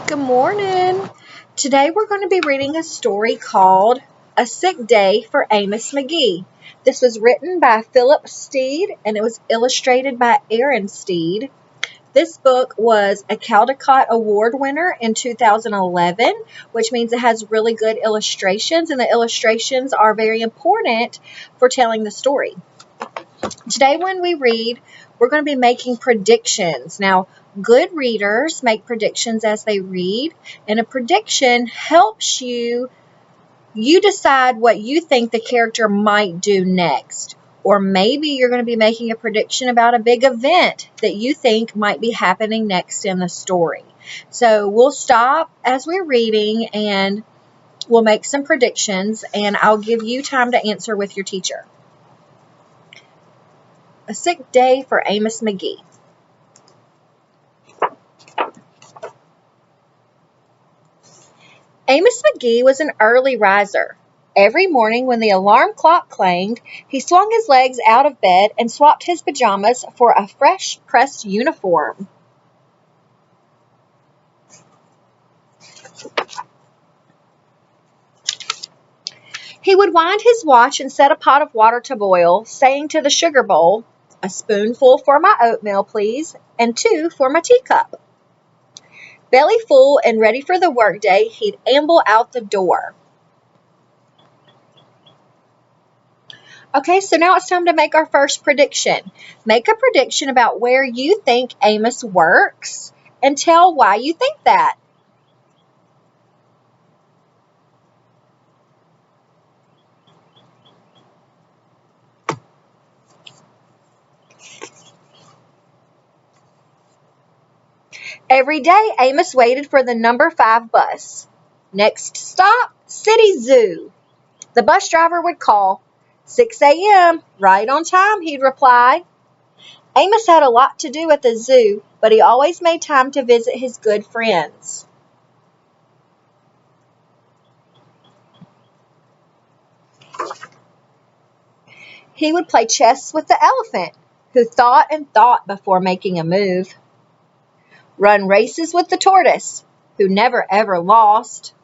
Good morning. Today we're going to be reading a story called A Sick Day for Amos McGee. This was written by Philip Steed and it was illustrated by Aaron Steed. This book was a Caldecott Award winner in 2011, which means it has really good illustrations, and the illustrations are very important for telling the story. Today when we read, we're going to be making predictions. Now, good readers make predictions as they read, and a prediction helps you decide what you think the character might do next. Or maybe you're going to be making a prediction about a big event that you think might be happening next in the story. So we'll stop as we're reading and we'll make some predictions, and I'll give you time to answer with your teacher. A Sick Day for Amos McGee. Amos McGee was an early riser. Every morning when the alarm clock clanged, he swung his legs out of bed and swapped his pajamas for a fresh pressed uniform. He would wind his watch and set a pot of water to boil, saying to the sugar bowl, "A spoonful for my oatmeal, please, and 2 for my teacup." Belly full and ready for the workday, he'd amble out the door. Okay, so now it's time to make our first prediction. Make a prediction about where you think Amos works and tell why you think that. Every day, Amos waited for the number 5 bus. Next stop, City Zoo. The bus driver would call. 6 a.m., right on time, he'd reply. Amos had a lot to do at the zoo, but he always made time to visit his good friends. He would play chess with the elephant, who thought and thought before making a move. Run races with the tortoise, who never ever lost.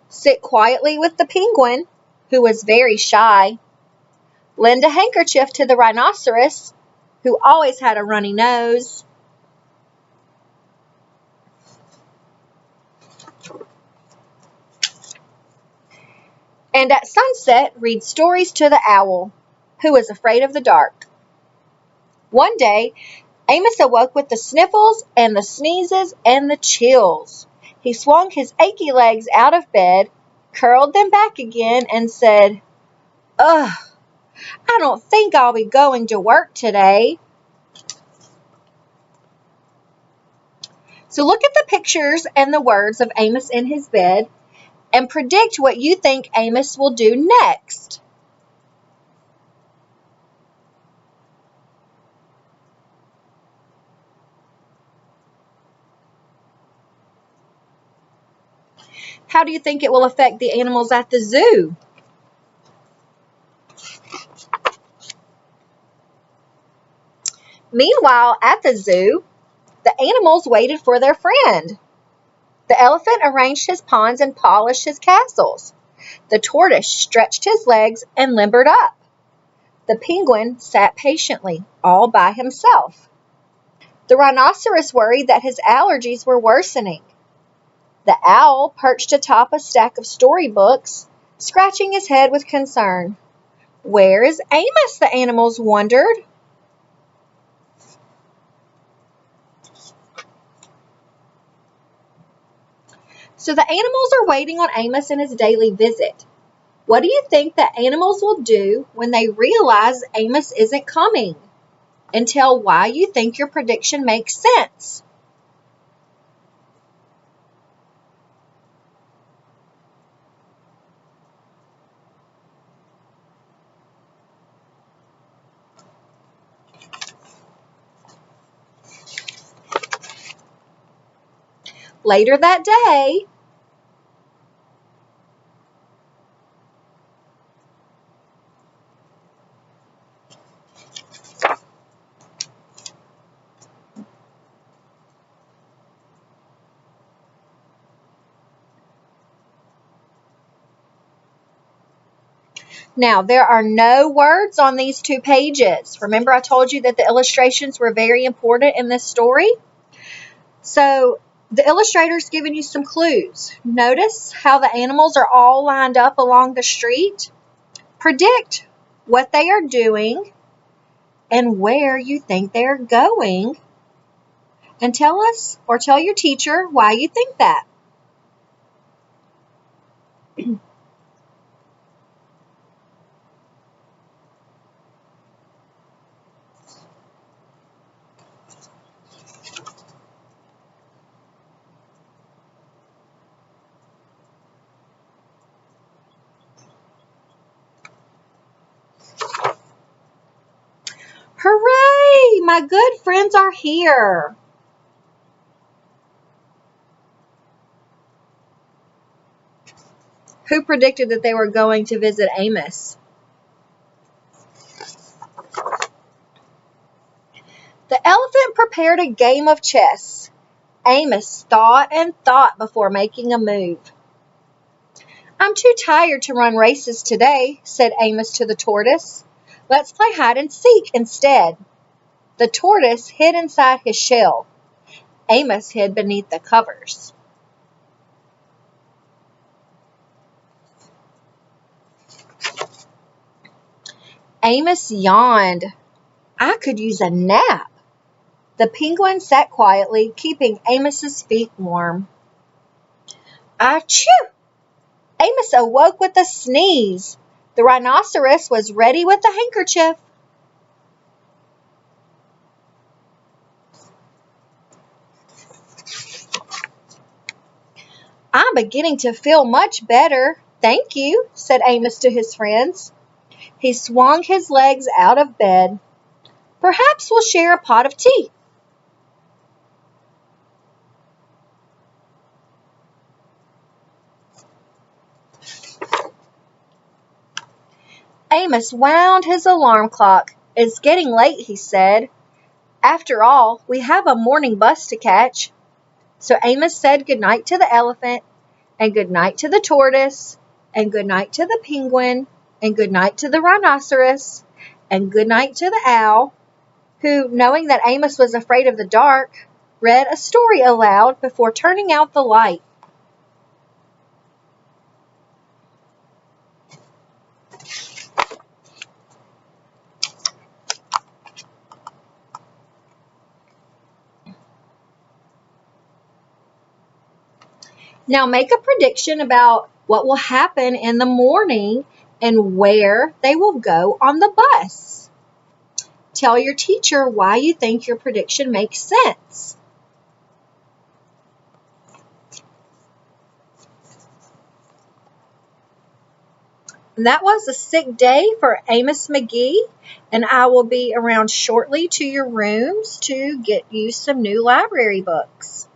Sit quietly with the penguin, who was very shy. Lend a handkerchief to the rhinoceros, who always had a runny nose. And at sunset, read stories to the owl, who was afraid of the dark. One day, Amos awoke with the sniffles and the sneezes and the chills. He swung his achy legs out of bed, curled them back again, and said, "Ugh, I don't think I'll be going to work today." So look at the pictures and the words of Amos in his bed and predict what you think Amos will do next. How do you think it will affect the animals at the zoo? Meanwhile, at the zoo, the animals waited for their friend. The elephant arranged his ponds and polished his castles. The tortoise stretched his legs and limbered up. The penguin sat patiently, all by himself. The rhinoceros worried that his allergies were worsening. The owl perched atop a stack of storybooks, scratching his head with concern. "Where is Amos?" the animals wondered. So the animals are waiting on Amos and his daily visit. What do you think the animals will do when they realize Amos isn't coming? And tell why you think your prediction makes sense. Later that day, Now, there are no words on these 2 pages. Remember, I told you that the illustrations were very important in this story? So, the illustrator's giving you some clues. Notice how the animals are all lined up along the street. Predict what they are doing and where you think they're going. And tell us or tell your teacher why you think that. Hooray! My good friends are here. Who predicted that they were going to visit Amos? The elephant prepared a game of chess. Amos thought and thought before making a move. I'm too tired to run races today, said Amos to the tortoise. Let's play hide and seek instead. The tortoise hid inside his shell. Amos hid beneath the covers. Amos yawned. I could use a nap. The penguin sat quietly, keeping Amos's feet warm. Achoo! Amos awoke with a sneeze. The rhinoceros was ready with a handkerchief. I'm beginning to feel much better. Thank you, said Amos to his friends. He swung his legs out of bed. Perhaps we'll share a pot of tea. Amos wound his alarm clock. It's getting late, he said. After all, we have a morning bus to catch. So Amos said goodnight to the elephant, and goodnight to the tortoise, and goodnight to the penguin, and goodnight to the rhinoceros, and goodnight to the owl, who, knowing that Amos was afraid of the dark, read a story aloud before turning out the light. Now make a prediction about what will happen in the morning and where they will go on the bus. Tell your teacher why you think your prediction makes sense. And that was a sick day for Amos McGee, and I will be around shortly to your rooms to get you some new library books.